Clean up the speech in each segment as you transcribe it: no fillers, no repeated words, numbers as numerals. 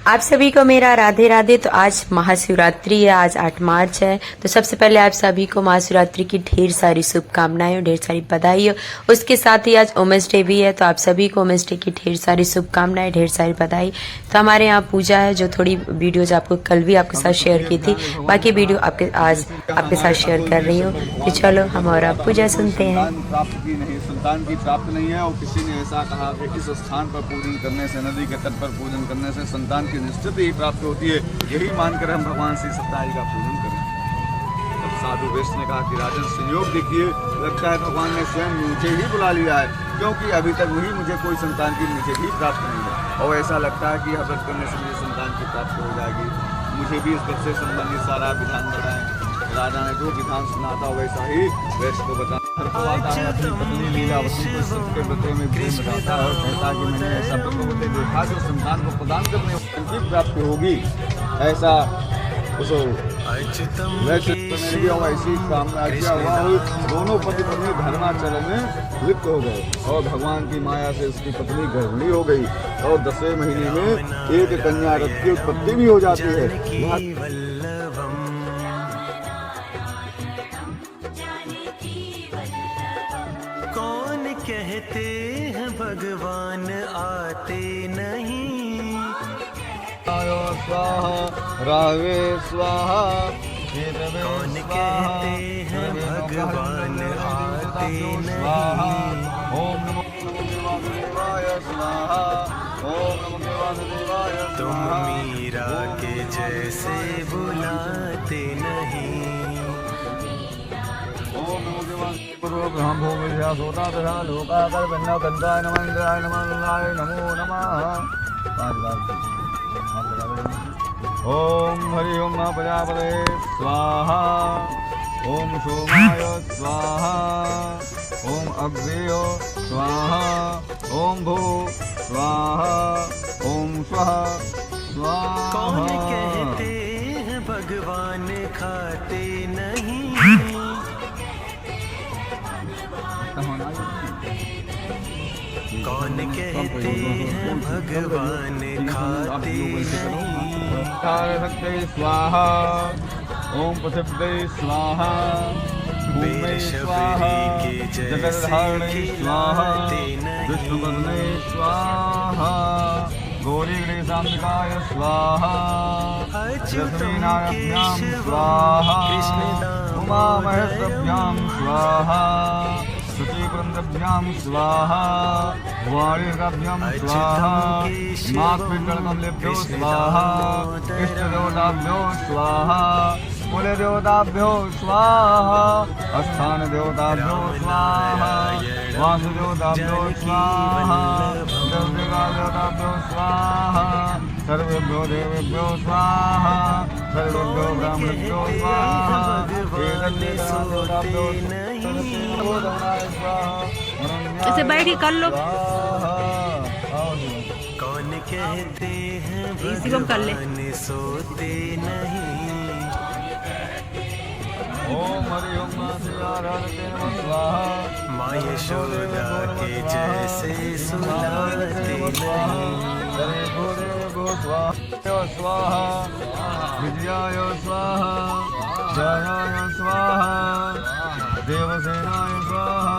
आप सभी को मेरा राधे राधे। तो आज महाशिवरात्रि है, आज 8 मार्च है। तो सबसे पहले आप सभी को महाशिवरात्रि की ढेर सारी शुभकामनाएं और ढेर सारी बधाई हो। उसके साथ ही आज वुमेन्स डे भी है, तो आप सभी को वुमेन्स डे की ढेर सारी शुभकामनाएं, ढेर सारी बधाई। तो हमारे यहाँ पूजा है, जो थोड़ी वीडियोज आपको कल भी आपके साथ शेयर की थी, बाकी वीडियो आज आपके साथ शेयर कर रही हूँ। तो चलो हम और आप पूजा सुनते हैं। संतान की प्राप्त नहीं है, और किसी ने ऐसा कहा कि इस स्थान पर पूजन करने से, नदी के तट पर पूजन करने से संतान की निश्चित ही प्राप्त होती है। यही मानकर हम भगवान श्री सत्यनारायण का पूजन करें। तब साधु वैश्य ने कहा कि राजन संयोग देखिए, लगता है भगवान ने स्वयं मुझे ही बुला लिया है, क्योंकि अभी तक वही मुझे कोई संतान की मुझे भी प्राप्त नहीं है, और ऐसा लगता है कि व्रत करने से मुझे संतान की प्राप्त हो जाएगी। मुझे भी इस व्रत से संबंधित सारा विधान बताएं। राजा ने जो विधान सुना था वैसा ही वैश्य को बता आता है। अपनी पत्नी लीलावती को सत्य के व्रतों में प्रेम बताता है और कहता है कि मैंने ऐसा व्रत होते देखा जो संतान को प्रदान करने की प्राप्ति होगी। ऐसा उसको वैश्य ने भी ऐसी कामना किया हुआ, दोनों पति पत्नी धर्माचरण में लिप्त हो गए और भगवान की माया से उसकी पत्नी गर्भिणी हो गई, और 10वें महीने में एक कन्या रथ की उत्पत्ति भी हो जाती है। कहते हैं भगवान आते नहीं, स्वाहा रावे स्वाहा। कौन कहते हैं भगवान आते नहीं। ओम नमो वासुदेवाय स्वाहा। ओम नमो वासुदेवाय। तुम मीरा के जैसे बुलाते नहीं। ब्रह्म भूमिया सोता तथा लोकाकर बन्ना गंधाय नमः इंद्राय नमः नमो नमः। ओम हरि ओम प्रजापते स्वाहा। ओम सोमाय स्वाहा। ओम अग्नेय स्वाहा। ओम भू स्वाहा। ओम स्वः स्वाहा। कौन कहते हैं भगवान खाते नहीं। कौन कहते हैं भगवान खाते नहीं। शक्ति स्वाहा। ओम पृथ्वी स्वाहा। भूमि स्वाहा। जगद्धारिणी स्वाहा। विष्णुपत्नी स्वाहा। गौरी गणेशाम्बिकाय स्वाहा। लक्ष्मीनारायणाभ्यां स्वाहा। उमा महेश्वराभ्यां स्वाहा। शुचिपुरन्द्रभ्यां स्वाहा। वाणिकाभ्यां स्वाहा। मातृकमलेभ्यो स्वाहा। इष्टदेवताभ्यो स्वाहा। कुलदेवताभ्यो स्वाहा। स्थानदेवताभ्यो स्वाहा। वासुदेवताभ्यो स्वाहा। देवताभ्यो स्वाहा। सर्वेभ्यो देवेभ्यो स्वाहा। सर्वेभ्यो ब्राह्मणेभ्यो स्वाहा। ऐसे बैठ के कर लो। कौन कहते हैं भगवान सोते नहीं। ओम हरि ओम स्वाहा। माँ यशोदा के जैसे सुलाते नहीं। स्वाहा। विजयाय स्वाहा। जयाय स्वाहा। देवसेनाय स्वाहा।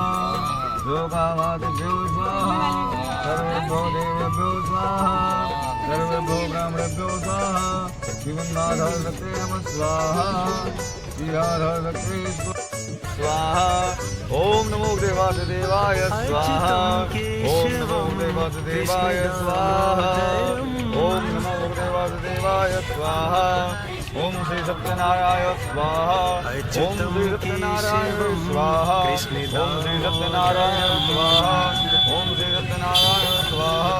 योगावादिभ्यो स्वाहा। सर्वेभ्यो देवेभ्यो स्वाहा। सर्वेभ्यो ब्राह्मणेभ्यो स्वाहा। श्रीमन्नाथाय नमः स्वाहा। स्वाहा। ओम नमो देवाय स्वाहा। ओम नमो देवाय स्वाहा। ओम नमो देवाय स्वाहा। ओम श्री सत्यनारायण स्वाहा। ओम श्री सत्यनारायण स्वाहा। ओम श्री सत्यनारायण स्वाहा। ओम श्री सत्यनारायण स्वाहा।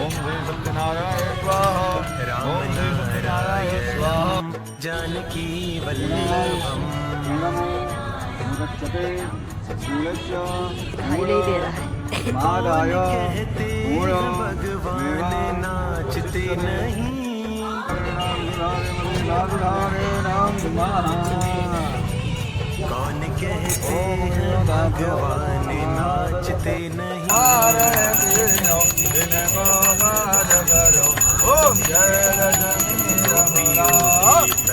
ओम श्री सत्यनारायण स्वाहा। ओम श्री सत्यनारायण स्वाहा। जानकी वल्लभम। भगवान नाचते नहीं। कौन कहते हैं भगवान नाचते नहीं। ओम जय लक्ष्मी रमणा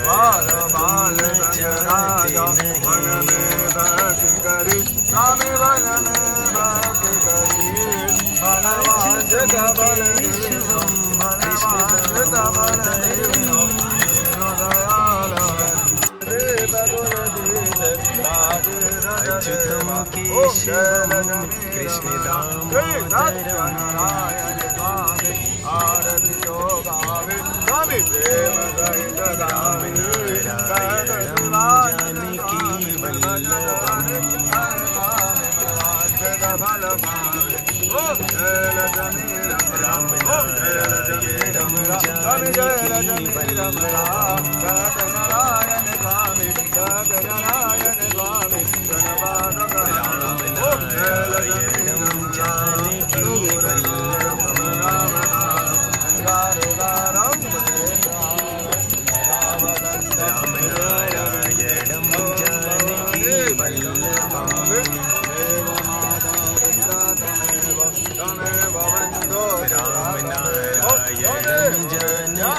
बाल बाल संगराज वन में भक्ति करी स्वामी वन में भक्ति करी वनवांछित बल देवं वनवांछित बल देवं दयाल अच्युतम केशवम कृष्ण दामोदरम आरति योगावे स्वामी प्रेम सहित गावे जानकी वल्लभम राम नारायणं जानकी वल्लभम नारायण स्वामी नारायण स्वामी राम नारायणं जानकी वल्लभम राम नारायणं जानकी वल्लभम राम नारायणं जानकी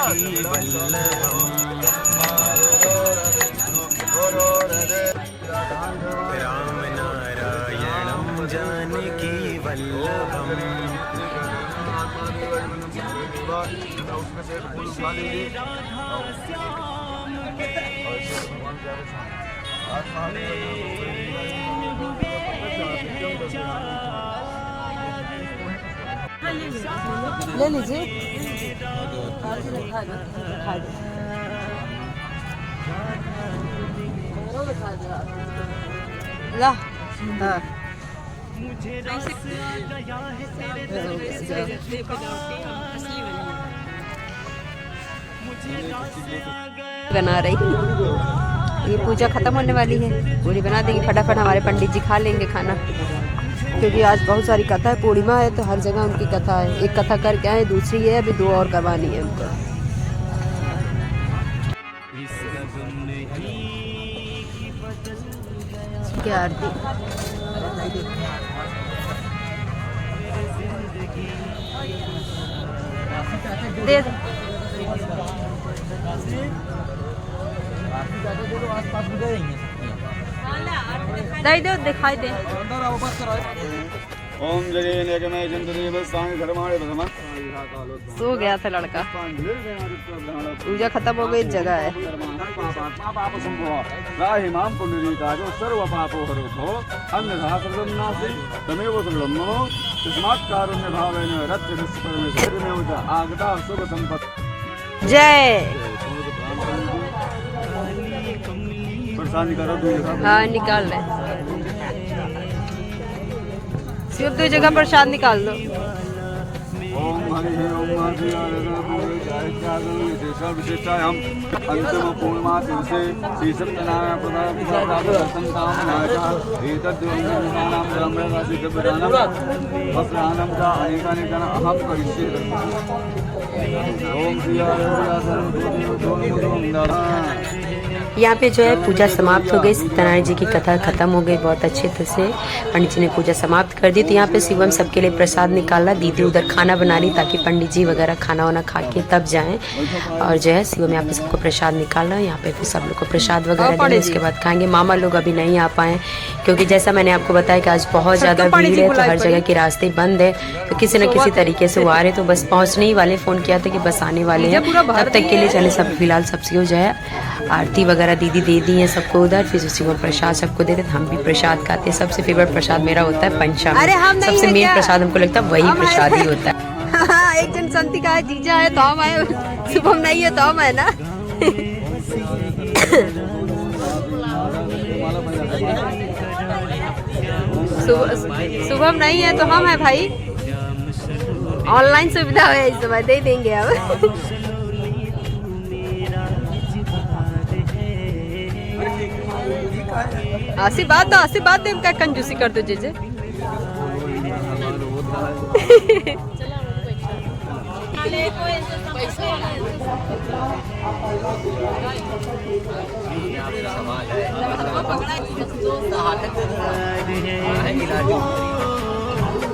वल्लभम राम नारायणं जानकी वल्लभम ले लीजिए ला हाँ बना रही ये पूजा खत्म होने वाली है, पूरी बना देंगे फटाफट, हमारे पंडित जी खा लेंगे खाना, क्योंकि आज बहुत सारी कथा है, पूर्णिमा है तो हर जगह उनकी कथा है। एक कथा करके आए, दूसरी है, अभी 2 और करवानी है उनको। क्या आरती दे दो दिखाई दे। ओम जय निगमे जंतदेव स्थान धर्माणे प्रथम सो गया था लड़का, पूजा खत्म हो गई, जगह है। पाप संभव राहि माम पुण्डरीकाजो सर्व पापो हरो अन्यथा सर्वं नास्ति तमेव सर्वं मम तस्मात् कारुण्य भावेन रत्नस्य परमेश्वरेण च आगता शुभ संपत्ति। जय। प्रसाद निकालो 2 जगह। हाँ निकाल ले, सिर्फ 2 जगह प्रसाद निकाल दो। ओम हरि ओम विशेषायाम अंतिम पूर्णिमा दिवसे श्री सत्यनारायण प्रदान एतद्नाम ब्रह्मराशि गब्रानम वस्त्रानम का अनेकानेकान अहम करिष्ये। ओम श्री यहाँ पे जो है पूजा समाप्त हो गई, सत्यनारायण जी की कथा खत्म हो गई, बहुत अच्छे से पंडित जी ने पूजा समाप्त कर दी। तो यहाँ पे शिवम सबके लिए प्रसाद निकाला, दीदी उधर खाना बना रही ताकि पंडित जी वगैरह खाना वाना खा के तब जाएं। और जो है शिवम यहाँ पे सबको प्रसाद निकाला, यहाँ पे फिर सब लोग को प्रसाद वगैरह दिया, उसके बाद खाएंगे। मामा लोग अभी नहीं आ पाए क्योंकि जैसा मैंने आपको बताया कि आज बहुत ज़्यादा भीड़ है, तो हर जगह के रास्ते बंद है, तो किसी न किसी तरीके से वो आ रहे, तो बस पहुँचने ही वाले, फ़ोन किया था कि बस आने वाले हैं, तब तक के लिए चले। सब फिलहाल सबसे जो है आरती वगैरह दीदी दे दी है सबको उधर, फिर उसी को प्रसाद सबको देते, हम भी प्रसाद खाते हैं। सबसे फेवरेट प्रसाद मेरा होता है पंचामृत, सबसे मेन प्रसाद हमको लगता है वही प्रसाद ही होता है। एक जन संती का है, जीजा है तो हम आए, शुभम नहीं है तो हम है ना। शुभम नहीं है तो हम है भाई, ऑनलाइन सुविधा है इस समय, दे देंगे अब। आशीर्वाद दे, क्या कंजूसी कर दो जीजे।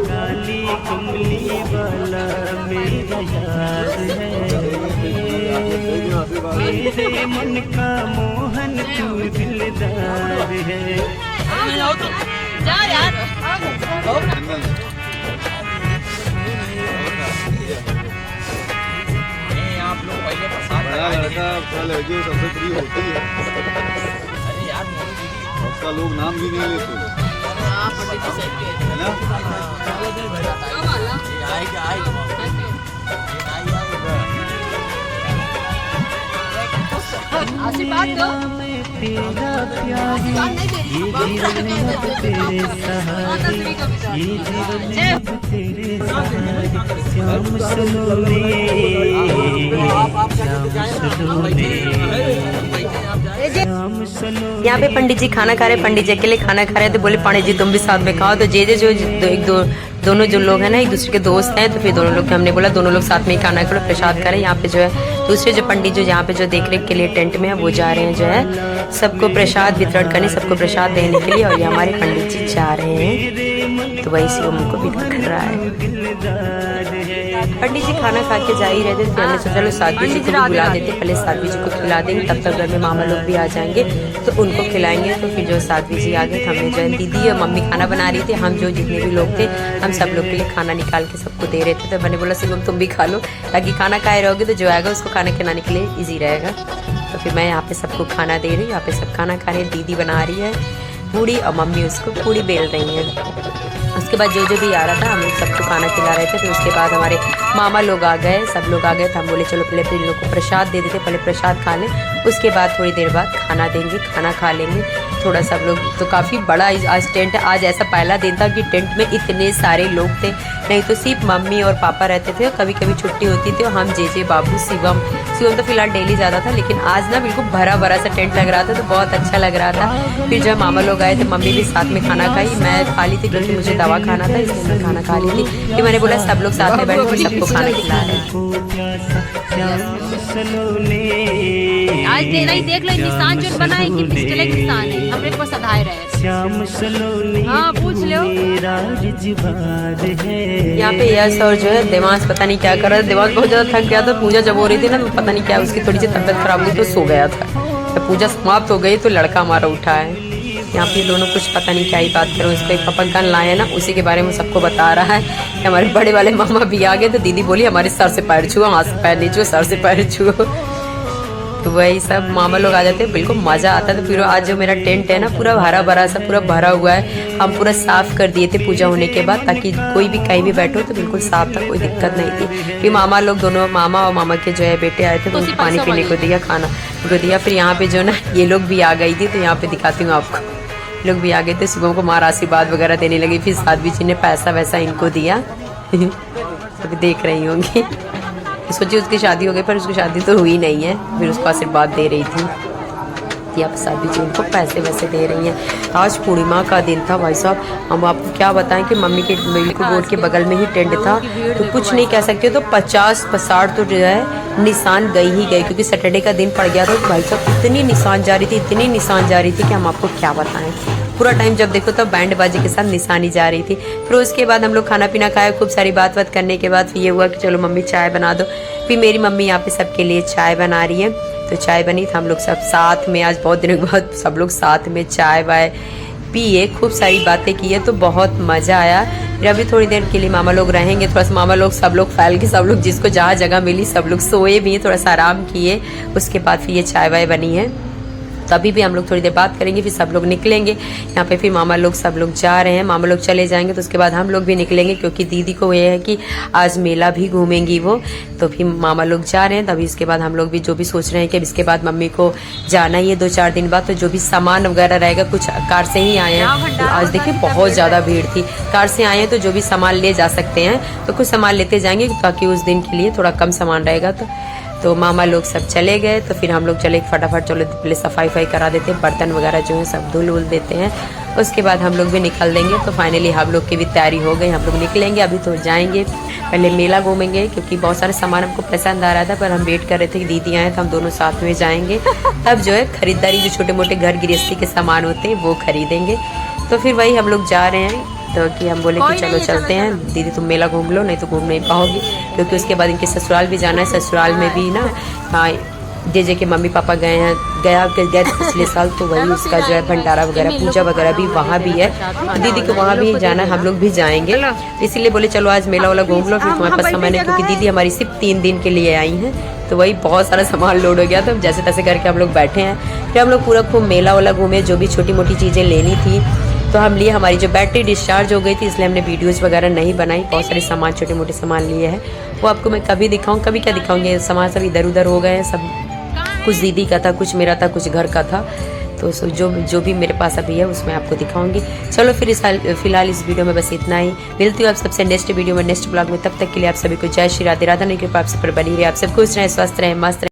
काली कुंडली वाला मेरा यार है, मेरे मन का मोहन तू दिलदार है। बड़ा लड़का जो सबसे प्रिय होती है, उसका लोग नाम भी नहीं लेते है ना। आशीर्वाद दो। तेरा प्यार ये जीवन अब तेरे सहारे, ये जीवन अब तेरे सहारे। श्याम सलोने, श्याम सलोने, श्याम सलोने। यहाँ पे पंडित जी खाना खा रहे हैं। पंडित जी अकेले खाना खा रहे हैं तो बोले पंडित जी तुम भी साथ में खाओ। तो जो दोनों जो लोग हैं ना एक दूसरे के दोस्त हैं, तो फिर दोनों लोग हमने बोला दोनों लोग साथ में ही खाना करो, प्रसाद करें। यहाँ पे जो है दूसरे जो पंडित जो यहाँ पे जो देख रेख के लिए टेंट में है वो जा रहे हैं जो है सबको प्रसाद वितरण करने, सबको प्रसाद देने के लिए। और ये हमारे पंडित जी जा रहे हैं तो वही शिवम को विदा कर रहा है। पंडित जी खाना खा के जा ही रहे थे तो हमने सोचा चलो साध्वी जी को भी बुला देते, पहले साध्वी जी को खिला देंगे, तब तक घर में मामा लोग भी आ जाएंगे तो उनको खिलाएंगे। तो फिर जो साध्वी जी आ गए तो हमने जो है दीदी और मम्मी खाना बना रही थी, हम जो जितने भी लोग थे हम सब लोग के लिए खाना निकाल के सबको दे रहे थे। तो मैंने बोला शिवम तुम भी खा लो, ताकि खाना खाए रहोगे तो जो आएगा उसको खाना खिलाने के लिए ईजी रहेगा। तो फिर मैं यहाँ पे सबको खाना दे रही हूँ, यहाँ पे सब खाना खा रहे हैं। दीदी बना रही है पूड़ी और मम्मी उसको पूड़ी बेल रही है। उसके बाद जो भी आ रहा था हम लोग सबको खाना खिला रहे थे। फिर उसके बाद हमारे मामा लोग आ गए, सब लोग आ गए तो हम बोले चलो पहले इन लोग को प्रसाद दे देते, पहले प्रसाद खा लें, उसके बाद थोड़ी देर बाद खाना देंगे, खाना खा लेंगे थोड़ा। सब लोग तो काफ़ी बड़ा आज टेंट, आज ऐसा पहला दिन था कि टेंट में इतने सारे लोग थे, नहीं तो सिर्फ मम्मी और पापा रहते थे और कभी कभी छुट्टी होती थी और हम जे बाबू शिवम तो फिलहाल डेली जाता था, लेकिन आज ना बिल्कुल भरा भरा सा टेंट लग रहा था तो बहुत अच्छा लग रहा था। फिर जब मामा लोग आए तो मम्मी भी साथ में खाना खाई, मैं खा ली थी क्योंकि मुझे दवा खाना था इसलिए मैं खाना खा ली थी। फिर मैंने बोला सब लोग साथ में बैठ के सबको खाना खिला रहे हैं। आज देख लो निशान जो बना है कि पिस्टल के निशान है, हमरे को सधाए रहे। श्याम सलोने, हाँ पूछ लो। यहाँ पे यश और जो है देवांश पता नहीं क्या कर रहा था। देवांश बहुत ज्यादा थक गया था, पूजा जब हो रही थी ना तो पता नहीं क्या उसकी थोड़ी सी तबीयत खराब हुई तो सो गया था। तो पूजा समाप्त हो गई तो लड़का हमारा उठा है। यहाँ पे दोनों कुछ पता नहीं क्या ही बात करो, इसको एक पापा गन लाए ना उसी के बारे में सबको बता रहा है। हमारे बड़े वाले मामा भी आ गए तो दीदी बोली हमारे सर से पैर छुओ, हाथ से पैर नहीं छुओ, सर से पैर छुओ। तो वही सब मामा लोग आ जाते हैं, बिल्कुल मजा आता है। तो फिर आज जो मेरा टेंट है ना पूरा हरा भरा सा पूरा भरा हुआ है, हम पूरा साफ कर दिए थे पूजा होने के बाद, ताकि कोई भी कहीं भी बैठो तो बिल्कुल साफ था, कोई दिक्कत नहीं थी। फिर मामा लोग दोनों मामा और मामा के जो है बेटे आए थे तो उनको पानी पीने को दिया, खाना को दिया। फिर यहाँ पे जो ना ये लोग भी आ गई थी तो यहाँ पे दिखाती हूँ आपको, लोग भी आ गए थे, सुबह को माँ आशीर्वाद वगैरह देने लगी। फिर साध्वी जी ने पैसा वैसा इनको दिया अभी देख रही होंगी। सोची उसकी शादी हो गई पर उसकी शादी तो हुई नहीं है, फिर उसको आशीर्वाद दे रही थी। आप साध्वी जी उनको पैसे वैसे दे रही हैं। आज पूर्णिमा का दिन था भाई साहब, हम आपको क्या बताएं कि मम्मी के रोड के बगल में ही टेंट था, तो कुछ नहीं कह सकते। तो 50-60 तो जो है निशान गई ही गए, क्योंकि सैटरडे का दिन पड़ गया था। तो भाई साहब इतनी निशान जा रही थी, इतनी निशान जा रही थी कि हम आपको क्या बताएं। पूरा टाइम जब देखो तो बैंड बाजी के साथ निशानी जा रही थी। फिर उसके बाद हम लोग खाना पीना खाए, खूब सारी बात करने के बाद फिर ये हुआ कि चलो मम्मी चाय बना दो। फिर मेरी मम्मी यहाँ पे सबके लिए चाय बना रही है, तो चाय बनी था, हम लोग सब साथ में आज बहुत दिनों के बाद सब लोग साथ में चाय वाय पिए, खूब सारी बातें की है, तो बहुत मज़ा आया। फिर अभी थोड़ी देर के लिए मामा लोग रहेंगे, थोड़ा सा मामा लोग सब लोग फैल के सब लोग जिसको जहाँ जगह मिली सब लोग सोए भी, थोड़ा सा आराम किए। उसके बाद फिर ये चाय वाय बनी है, तभी भी हम लोग थोड़ी देर बात करेंगे, फिर सब लोग निकलेंगे। यहाँ पे फिर मामा लोग सब लोग जा रहे हैं, मामा लोग चले जाएंगे तो उसके बाद हम लोग भी निकलेंगे, क्योंकि दीदी को ये है कि आज मेला भी घूमेंगी वो। तो फिर मामा लोग जा रहे हैं, तभी इसके बाद हम लोग भी जो भी सोच रहे हैं कि इसके बाद मम्मी को जाना ही है 2-4 दिन बाद, तो जो भी सामान वगैरह रहेगा, कुछ कार से ही आए हैं तो आज देखिए बहुत ज़्यादा भीड़ थी, कार से आए हैं तो जो भी सामान ले जा सकते हैं तो कुछ सामान लेते जाएंगे, ताकि उस दिन के लिए थोड़ा कम सामान रहेगा। तो मामा लोग सब चले गए, तो फिर हम लोग चले फटाफट, चलो पहले सफाई करा देते हैं, बर्तन वगैरह जो है सब धुल देते हैं, उसके बाद हम लोग भी निकल देंगे। तो फाइनली हम लोग की भी तैयारी हो गई, हम लोग निकलेंगे। अभी तो जाएंगे, पहले मेला घूमेंगे, क्योंकि बहुत सारे सामान हमको पसंद आ रहा था, पर हम वेट कर रहे थे कि दीदी आए तो हम दोनों साथ में जाएंगे। तब जो है खरीदारी, जो छोटे मोटे घर गृहस्थी के सामान होते हैं वो खरीदेंगे। तो फिर वही हम लोग जा रहे हैं, तो कि हम बोले कि चलो चलते हैं दीदी, तुम मेला घूम लो, नहीं तो घूम नहीं पाओगी, क्योंकि उसके बाद इनके ससुराल भी जाना है। ससुराल में भी ना हाँ जे के मम्मी पापा गए थे पिछले साल, तो वही उसका जो है भंडारा वगैरह पूजा वगैरह भी वहाँ भी है, तो दीदी को वहाँ भी जाना है, हम लोग भी जाएंगे। इसीलिए बोले चलो आज मेला वाला घूम लो, फिर तुम्हारे पास समय नहीं, क्योंकि दीदी हमारी सिर्फ 3 दिन के लिए आई हैं, तो वही बहुत सारा सामान लोड हो गया, तो जैसे तैसे करके हम लोग बैठे हैं। फिर हम लोग पूरा खूब मेला वाला घूमे, जो भी छोटी मोटी चीज़ें लेनी थी तो हम लिए। हमारी जो बैटरी डिस्चार्ज हो गई थी, इसलिए हमने वीडियोस वगैरह नहीं बनाई। बहुत सारे सामान छोटे मोटे सामान लिए हैं, वो आपको मैं कभी दिखाऊं, कभी क्या दिखाऊंगे, सामान सब इधर उधर हो गए हैं सब, कुछ दीदी का था, कुछ मेरा था, कुछ घर का था, तो जो भी मेरे पास अभी है उसमें आपको दिखाऊंगी। चलो फिर फिलहाल इस वीडियो में बस इतना ही। मिलती हूँ आप सबसे नेक्स्ट वीडियो में, नेक्स्ट ब्लॉग में। तब तक के लिए आप सभी को जय श्री राधे। राधा की कृपा आप सब पर बनी रही, आप सब खुश रहें, स्वस्थ रहें, मस्त रहें।